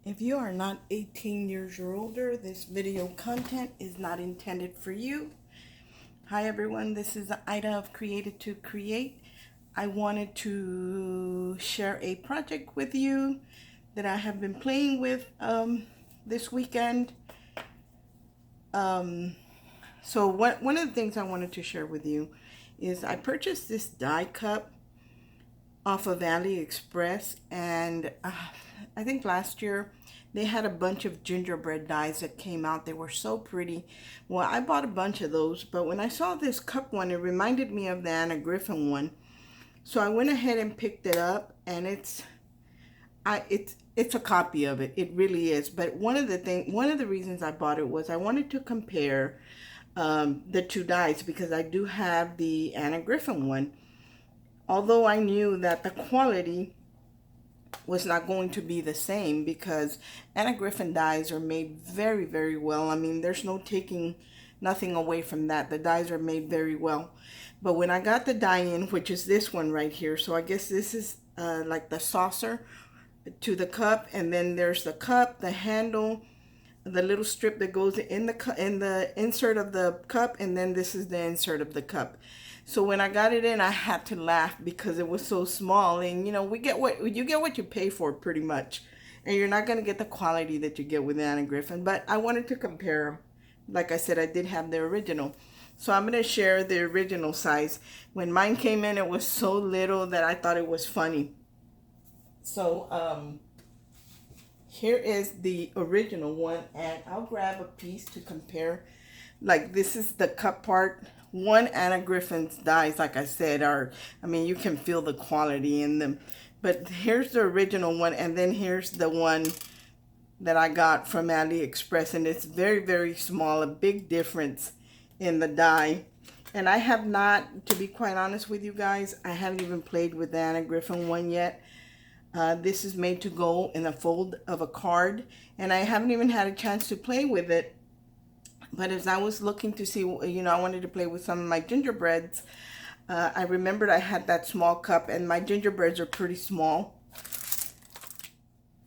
If you are not 18 years or older, this video content is not intended for you. Hi everyone, this is Ida of Created to Create. I wanted to share a project with you that I have been playing with this weekend. One of the things I wanted to share with you is I purchased this die cup off of AliExpress, and I think last year they had a bunch of gingerbread dies that came out. They were so pretty. Well, I bought a bunch of those, but when I saw this cup one, it reminded me of the Anna Griffin one. So I went ahead and picked it up, and it's a copy of it. It really is. But one of the reasons I bought it was I wanted to compare the two dies, because I do have the Anna Griffin one. Although I knew that the quality was not going to be the same, because Anna Griffin dies are made very, very well. I mean, there's no taking nothing away from that. The dies are made very well. But when I got the die in, which is this one right here, so I guess this is like the saucer to the cup, and then there's the cup, the handle, the little strip that goes in the insert of the cup, and then this is the insert of the cup. So when I got it in, I had to laugh because it was so small, and you know, you get what you pay for pretty much, and you're not going to get the quality that you get with Anna Griffin. But I wanted to compare them. Like I said, I did have the original, so I'm going to share the original size. When mine came in, it was so little that I thought it was funny. So here is the original one, and I'll grab a piece to compare. Like, this is the cup part. One Anna Griffin's dies, like I said, you can feel the quality in them. But here's the original one, and then here's the one that I got from AliExpress, and it's very, very small, a big difference in the die. And I have not, to be quite honest with you guys, I haven't even played with the Anna Griffin one yet. This is made to go in a fold of a card, and I haven't even had a chance to play with it. But as I was looking to see, you know, I wanted to play with some of my gingerbreads. I remembered I had that small cup, and my gingerbreads are pretty small.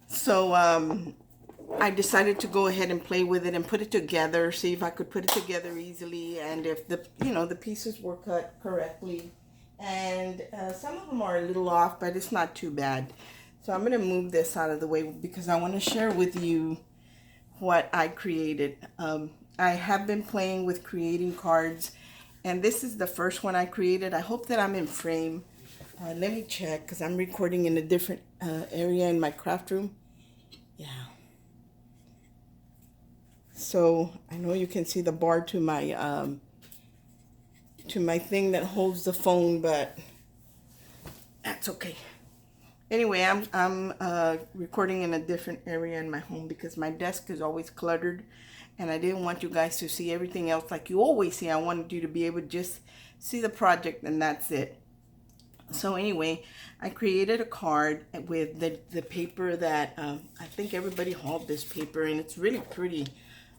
So I decided to go ahead and play with it and put it together, see if I could put it together easily, and if the pieces were cut correctly. And some of them are a little off, but it's not too bad. So I'm going to move this out of the way because I want to share with you what I created. I have been playing with creating cards, and this is the first one I created. I hope that I'm in frame. Let me check, because I'm recording in a different area in my craft room. Yeah. So I know you can see the bar to my thing that holds the phone, but that's okay. Anyway, I'm recording in a different area in my home because my desk is always cluttered, and I didn't want you guys to see everything else like you always see. I wanted you to be able to just see the project, and that's it. So anyway, I created a card with the paper that I think everybody hauled this paper, and it's really pretty.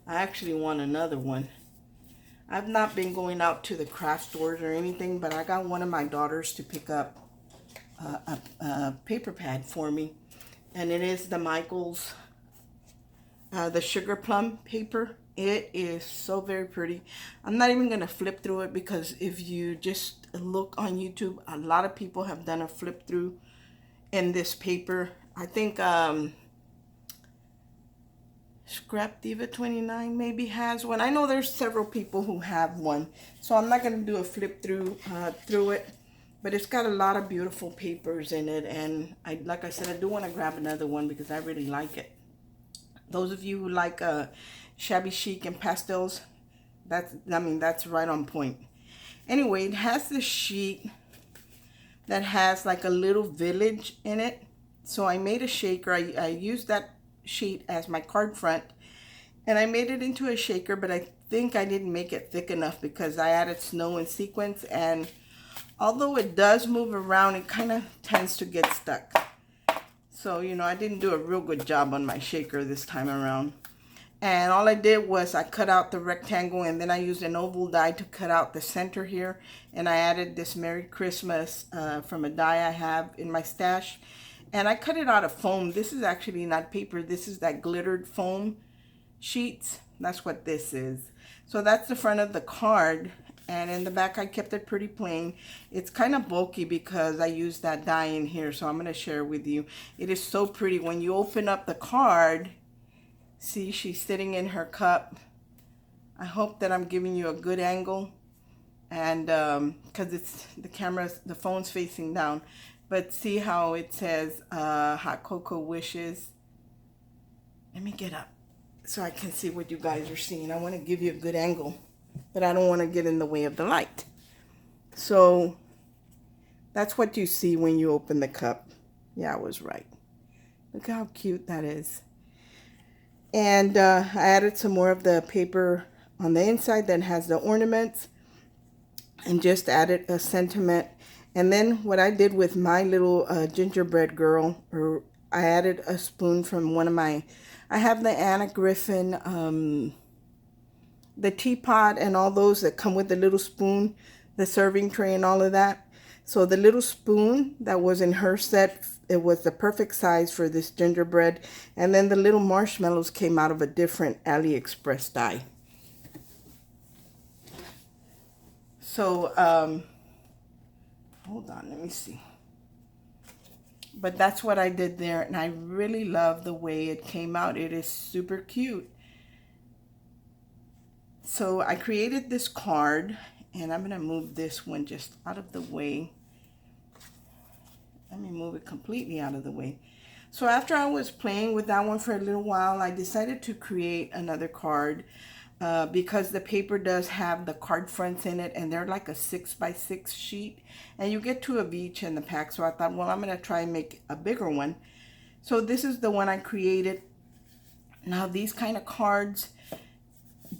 I actually want another one. I've not been going out to the craft stores or anything, but I got one of my daughters to pick up a paper pad for me, and it is the Michaels the sugar plum paper. It is so very pretty. I'm not even gonna flip through it, because if you just look on YouTube, a lot of people have done a flip through in this paper. I think Scrap Diva 29 maybe has one. I know there's several people who have one, so I'm not gonna do a flip through it. But it's got a lot of beautiful papers in it, and like I said, I do want to grab another one because I really like it. Those of you who like shabby chic and pastels, that's right on point. Anyway, it has this sheet that has like a little village in it. So I made a shaker. I used that sheet as my card front, and I made it into a shaker, but I think I didn't make it thick enough because I added snow and sequins, and although it does move around, it kind of tends to get stuck. So, you know, I didn't do a real good job on my shaker this time around. And all I did was I cut out the rectangle, and then I used an oval die to cut out the center here. And I added this Merry Christmas from a die I have in my stash. And I cut it out of foam. This is actually not paper. This is that glittered foam sheets. That's what this is. So that's the front of the card. And in the back, I kept it pretty plain. It's kind of bulky because I used that die in here. So I'm going to share with you. It is so pretty. When you open up the card, see, she's sitting in her cup. I hope that I'm giving you a good angle. And because it's the phone's facing down. But see how it says Hot Cocoa Wishes. Let me get up so I can see what you guys are seeing. I want to give you a good angle, but I don't want to get in the way of the light. So that's what you see when you open the cup. Yeah, I was right. Look how cute that is. And I added some more of the paper on the inside that has the ornaments, and just added a sentiment. And then what I did with my little gingerbread girl, or I added a spoon from one of my, I have the Anna Griffin, the teapot and all those that come with the little spoon, the serving tray and all of that. So the little spoon that was in her set, it was the perfect size for this gingerbread. And then the little marshmallows came out of a different AliExpress die. So, hold on, let me see. But that's what I did there, and I really love the way it came out. It is super cute. So I created this card, and I'm going to move this one just out of the way. Let me move it completely out of the way. So after I was playing with that one for a little while, I decided to create another card. Because the paper does have the card fronts in it, and they're like a 6x6 sheet, and you get 2 of each in the pack. So I thought, well, I'm going to try and make a bigger one. So this is the one I created. Now these kind of cards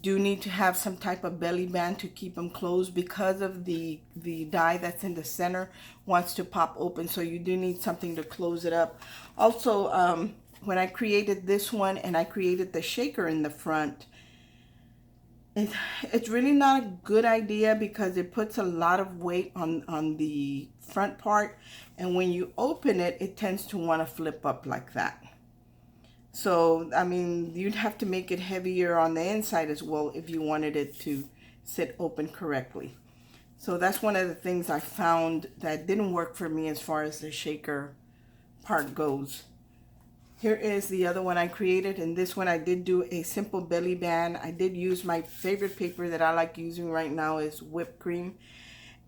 do need to have some type of belly band to keep them closed, because of the die that's in the center wants to pop open. So you do need something to close it up. Also, when I created this one and I created the shaker in the front, it's really not a good idea because it puts a lot of weight on the front part, and when you open it, it tends to want to flip up like that. So, I mean, you'd have to make it heavier on the inside as well if you wanted it to sit open correctly. So that's one of the things I found that didn't work for me as far as the shaker part goes. Here is the other one I created, and this one I did do a simple belly band. I did use my favorite paper that I like using right now is whipped cream.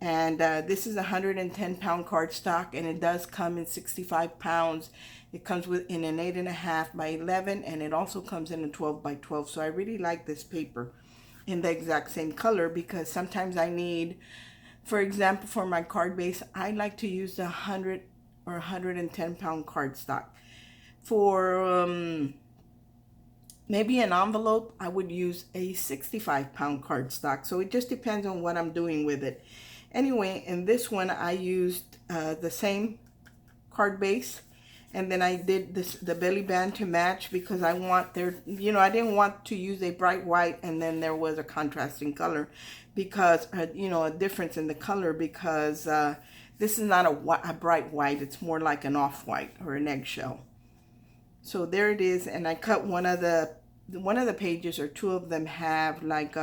And this is a 110-pound cardstock, and it does come in 65 pounds. It comes in an 8.5 by 11, and it also comes in a 12 by 12. So I really like this paper in the exact same color, because sometimes I need, for example, for my card base, I like to use the 100 or 110-pound cardstock. For maybe an envelope, I would use a 65-pound cardstock. So it just depends on what I'm doing with it. Anyway, in this one, I used the same card base. And then I did the belly band to match, because I want I didn't want to use a bright white and then there was a contrasting color, because, a difference in the color, because this is not a bright white. It's more like an off-white or an eggshell. So there it is, and I cut one of the pages, or 2 of them have like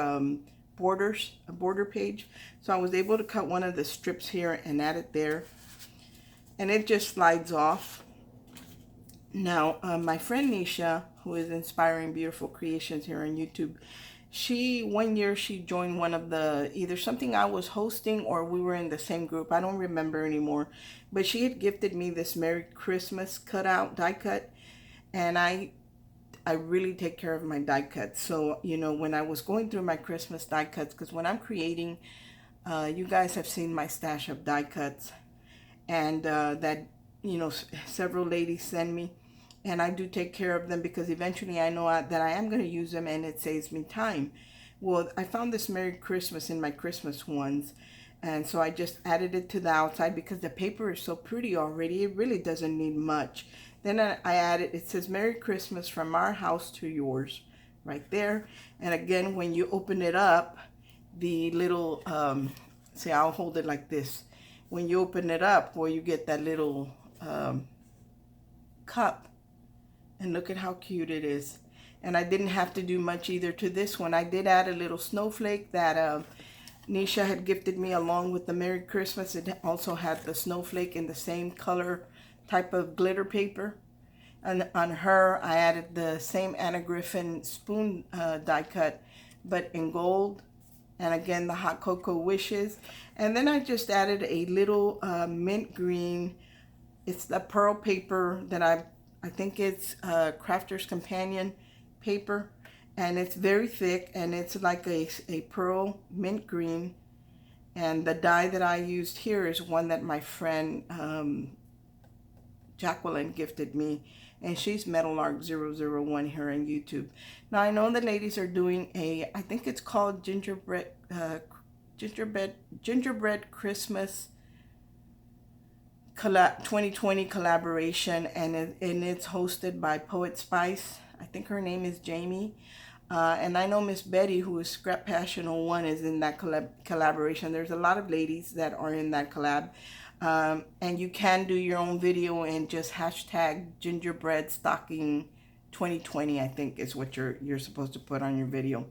borders, a border page. So I was able to cut one of the strips here and add it there, and it just slides off. Now my friend Nisha, who is Inspiring Beautiful Creations here on YouTube, one year she joined one of the, either something I was hosting or we were in the same group, I don't remember anymore, but she had gifted me this Merry Christmas cutout, die cut. And I really take care of my die cuts. So, when I was going through my Christmas die cuts, because when I'm creating, you guys have seen my stash of die cuts, and that, several ladies send me, and I do take care of them, because eventually I know that I am going to use them, and it saves me time. Well, I found this Merry Christmas in my Christmas ones, and so I just added it to the outside, because the paper is so pretty already. It really doesn't need much. Then I added, it says Merry Christmas from our house to yours, right there. And again, when you open it up, the little, see, I'll hold it like this. When you open it up, well, you get that little cup. And look at how cute it is. And I didn't have to do much either to this one. I did add a little snowflake that Nisha had gifted me along with the Merry Christmas. It also had the snowflake in the same color type of glitter paper. And on her, I added the same Anna Griffin spoon die cut, but in gold. And again, the hot cocoa wishes. And then I just added a little mint green. It's the pearl paper that I think it's Crafter's Companion paper. And it's very thick, and it's like a pearl mint green. And the die that I used here is one that my friend Jacqueline gifted me, and she's MetalArc001 here on YouTube. Now I know the ladies are doing I think it's called gingerbread Christmas 2020 collaboration, and it's hosted by Poet Spice. I think her name is Jamie. And I know Miss Betty, who is Scrap Passion 01, is in that collaboration. There's a lot of ladies that are in that collab. And you can do your own video and just hashtag gingerbread stocking 2020, I think is what you're supposed to put on your video.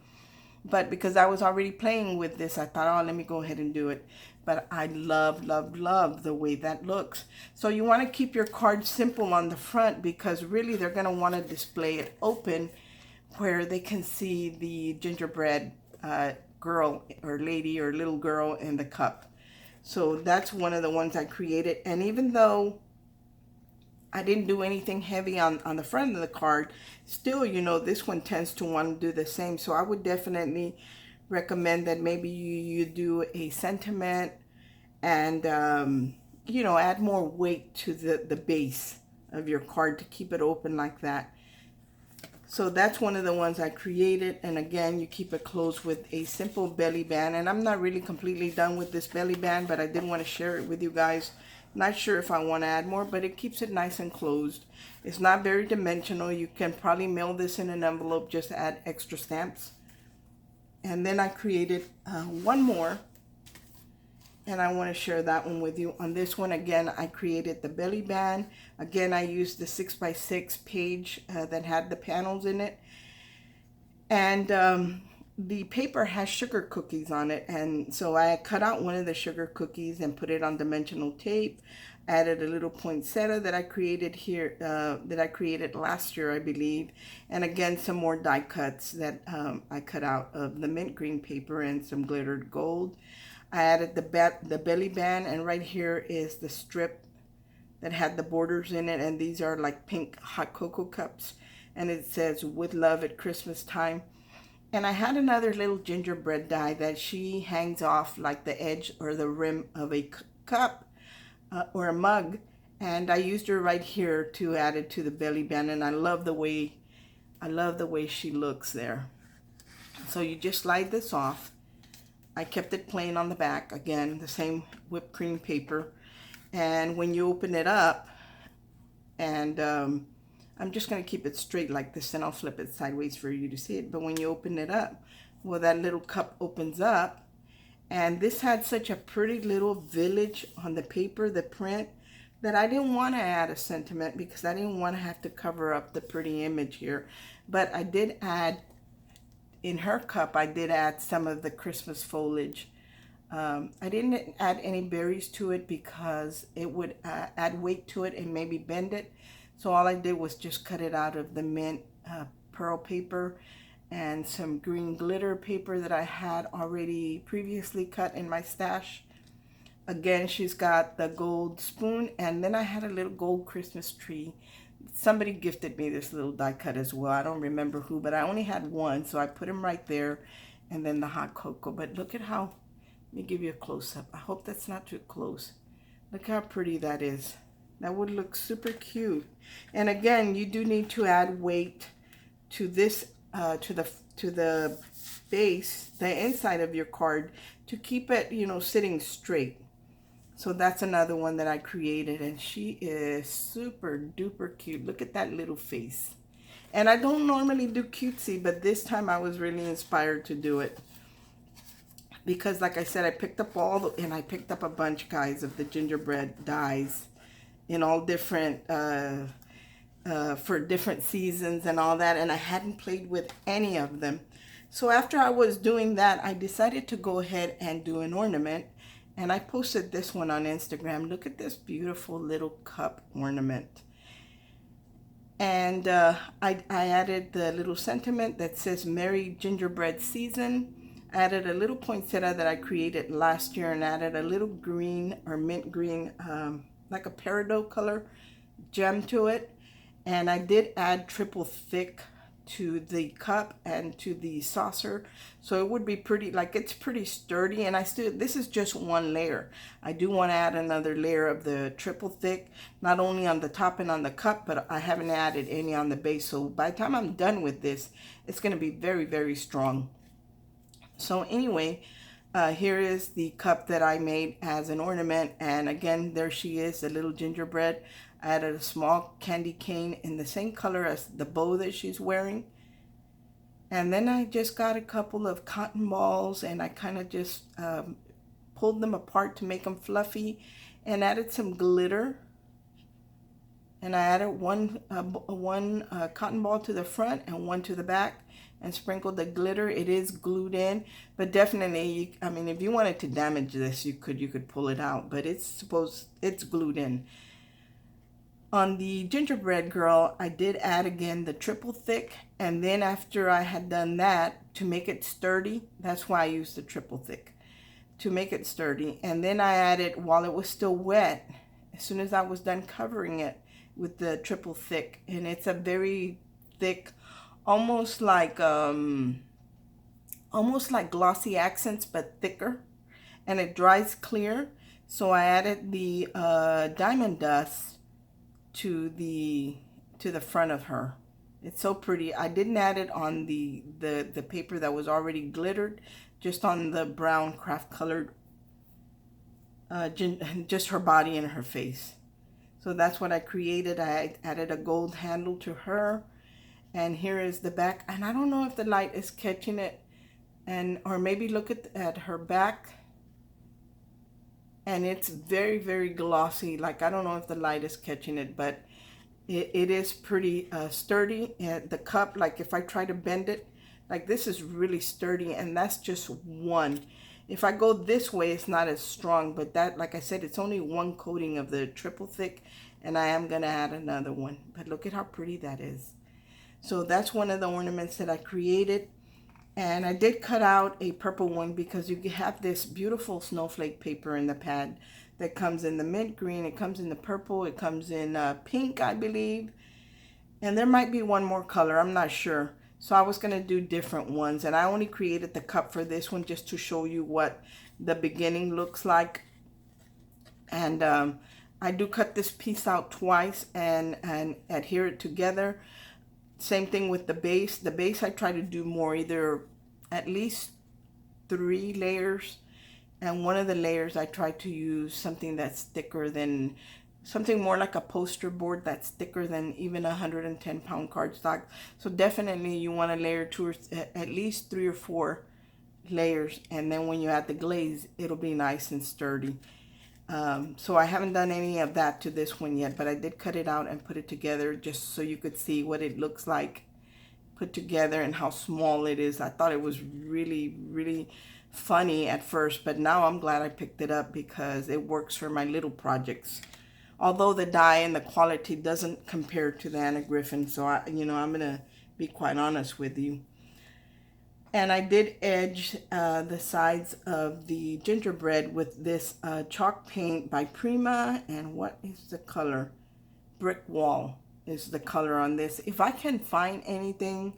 But because I was already playing with this, I thought, oh, let me go ahead and do it. But I love, love, love the way that looks. So you want to keep your card simple on the front, because really they're going to want to display it open where they can see the gingerbread girl or lady or little girl in the cup. So that's one of the ones I created. And even though I didn't do anything heavy on the front of the card, still, you know, this one tends to want to do the same. So I would definitely recommend that maybe you do a sentiment and, you know, add more weight to the base of your card to keep it open like that. So that's one of the ones I created. And again, you keep it closed with a simple belly band. And I'm not really completely done with this belly band, but I did want to share it with you guys. Not sure if I want to add more, but it keeps it nice and closed. It's not very dimensional. You can probably mail this in an envelope, just add extra stamps. And then I created one more, and I want to share that one with you. On this one, again, I created the belly band. Again, I used the 6x6 page that had the panels in it. And the paper has sugar cookies on it. And so I cut out one of the sugar cookies and put it on dimensional tape. Added a little poinsettia that I created here, that I created last year, I believe. And again, some more die cuts that I cut out of the mint green paper and some glittered gold. I added the belly band, and right here is the strip that had the borders in it, and these are like pink hot cocoa cups, and it says with love at Christmas time. And I had another little gingerbread die that she hangs off like the edge or the rim of a cup or a mug, and I used her right here to add it to the belly band. And I love the way she looks there. So you just slide this off. I kept it plain on the back, again the same whipped cream paper. And when you open it up, and I'm just going to keep it straight like this, and I'll flip it sideways for you to see it. But when you open it up, well, that little cup opens up, and this had such a pretty little village on the paper, the print, that I didn't want to add a sentiment because I didn't want to have to cover up the pretty image here. But I did add, in her cup, I did add some of the Christmas foliage. I didn't add any berries to it because it would add weight to it and maybe bend it. So all I did was just cut it out of the mint pearl paper and some green glitter paper that I had already previously cut in my stash. Again, she's got the gold spoon, and then I had a little gold Christmas tree. Somebody gifted me this little die cut as well. I don't remember who, but I only had one, so I put him right there. And then the hot cocoa. But look at how, let me give you a close-up. I hope that's not too close. Look how pretty that is. That would look super cute. And again, you do need to add weight to this, to the base, the inside of your card, to keep it, you know, sitting straight. So that's another one that I created, and she is super duper cute. Look at that little face. And I don't normally do cutesy, but this time I was really inspired to do it. Because like I said, I picked up I picked up a bunch, guys, of the gingerbread dies in all different for different seasons and all that, and I hadn't played with any of them. So after I was doing that, I decided to go ahead and do an ornament, and I posted this one on Instagram. Look at this beautiful little cup ornament. And I added the little sentiment that says Merry Gingerbread Season. I added a little poinsettia that I created last year and added a little green or mint green, like a peridot color gem to it. And I did add triple thick to the cup and to the saucer, so it would be pretty, like, it's pretty sturdy. And I still, this is just one layer. I do want to add another layer of the triple thick, not only on the top and on the cup, but I haven't added any on the base. So by the time I'm done with this, it's going to be very, very strong. So anyway, here is the cup that I made as an ornament. And again, there she is, the little gingerbread. I added a small candy cane in the same color as the bow that she's wearing. And then I just got a couple of cotton balls and I kind of just pulled them apart to make them fluffy and added some glitter. And I added one cotton ball to the front and one to the back and sprinkled the glitter. It is glued in, but definitely, I mean, if you wanted to damage this, you could pull it out, but it's glued in. On the gingerbread girl, I did add again the triple thick, and then after I had done that, to make it sturdy, that's why I used the triple thick, to make it sturdy. And then I added, while it was still wet, as soon as I was done covering it with the triple thick, and it's a very thick, almost like glossy accents, but thicker, and it dries clear. So I added the diamond dust to the front of her. It's so pretty. I didn't add it on the paper that was already glittered, just on the brown craft colored, just her body and her face. So that's what I created. I added a gold handle to her, and here is the back. And I don't know if the light is catching it, or maybe look at her back. And it's very, very glossy. Like, I don't know if the light is catching it, but it is pretty sturdy. And the cup, like if I try to bend it, like this is really sturdy, and that's just one. If I go this way, it's not as strong, but that, like I said, it's only one coating of the triple thick, and I am gonna add another one. But look at how pretty that is. So that's one of the ornaments that I created. And I did cut out a purple one because you have this beautiful snowflake paper in the pad that comes in the mint green, it comes in the purple, it comes in pink, I believe. And there might be one more color, I'm not sure. So I was going to do different ones. And I only created the cup for this one just to show you what the beginning looks like. And I do cut this piece out twice and adhere it together. Same thing with the base. The base I try to do more, either at least 3 layers. And one of the layers I try to use something that's thicker than, something more like a poster board that's thicker than even 110-pound cardstock. So definitely you want to layer at least 3 or 4 layers. And then when you add the glaze, it'll be nice and sturdy. So I haven't done any of that to this one yet, but I did cut it out and put it together just so you could see what it looks like put together and how small it is. I thought it was really, really funny at first, but now I'm glad I picked it up because it works for my little projects. Although the dye and the quality doesn't compare to the Anna Griffin, so I'm gonna be quite honest with you. And I did edge the sides of the gingerbread with this chalk paint by Prima. And what is the color? Brick Wall is the color on this. If I can find anything,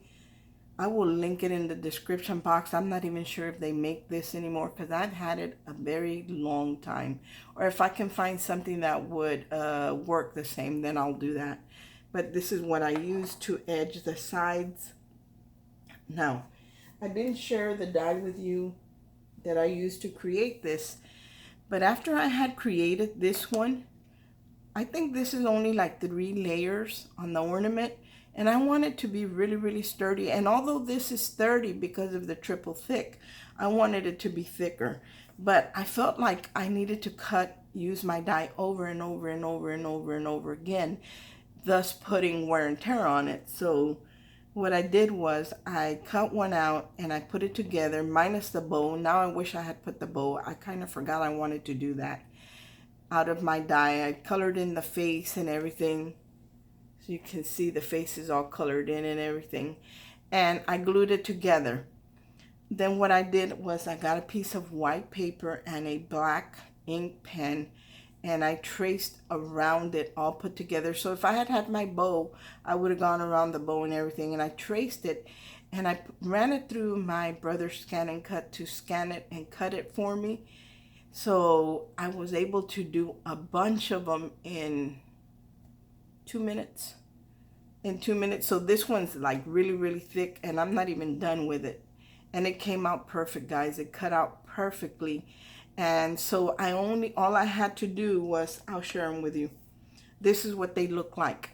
I will link it in the description box. I'm not even sure if they make this anymore because I've had it a very long time. Or if I can find something that would work the same, then I'll do that. But this is what I use to edge the sides. Now, I didn't share the die with you that I used to create this, but after I had created this one, I think this is only like 3 layers on the ornament, and I want it to be really, really sturdy. And although this is sturdy because of the triple thick, I wanted it to be thicker. But I felt like I needed to use my die over and over and over and over and over again thus putting wear and tear on it. So what I did was I cut one out and I put it together minus the bow. Now I wish I had put the bow. I kind of forgot I wanted to do that. Out of my die, I colored in the face and everything. So you can see the face is all colored in and everything. And I glued it together. Then what I did was I got a piece of white paper and a black ink pen, and I traced around it all put together. So if I had had my bow, I would have gone around the bow and everything. And I traced it and I ran it through my brother's scan and cut to scan it and cut it for me. So I was able to do a bunch of them in 2 minutes. In 2 minutes. So this one's like really, really thick, and I'm not even done with it. And it came out perfect, guys. It cut out perfectly. And so all I had to do was, I'll share them with you. This is what they look like,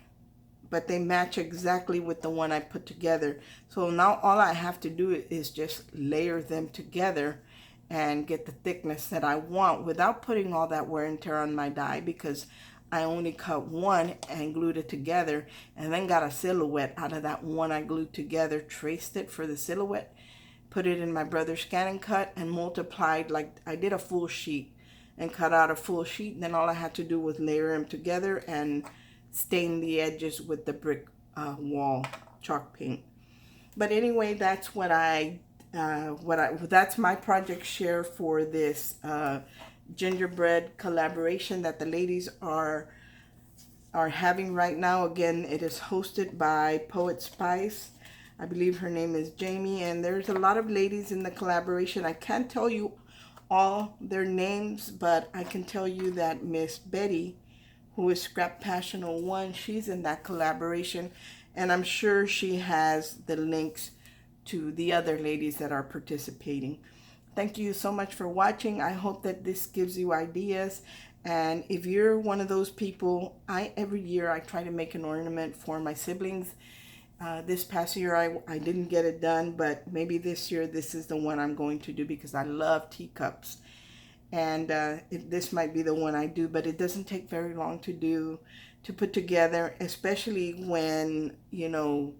but they match exactly with the one I put together. So now all I have to do is just layer them together and get the thickness that I want without putting all that wear and tear on my die, because I only cut one and glued it together, and then got a silhouette out of that one I glued together, traced it for the silhouette, put it in my brother's scan and cut, and multiplied. Like I did a full sheet and cut out a full sheet. And then all I had to do was layer them together and stain the edges with the brick wall chalk paint. But anyway, that's that's my project share for this gingerbread collaboration that the ladies are having right now. Again, it is hosted by Poet Spice. I believe her name is Jamie, and there's a lot of ladies in the collaboration. I can't tell you all their names, but I can tell you that Miss Betty, who is Scrap Passion 01, she's in that collaboration, and I'm sure she has the links to the other ladies that are participating. Thank you so much for watching. I hope that this gives you ideas. And if you're one of those people, every year I try to make an ornament for my siblings. This past year I didn't get it done, but maybe this year this is the one I'm going to do, because I love teacups. And this might be the one I do, but it doesn't take very long to put together, especially when, you know,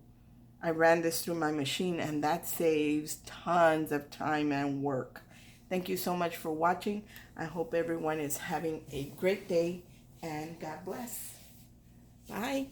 I ran this through my machine, and that saves tons of time and work. Thank you so much for watching. I hope everyone is having a great day, and God bless. Bye.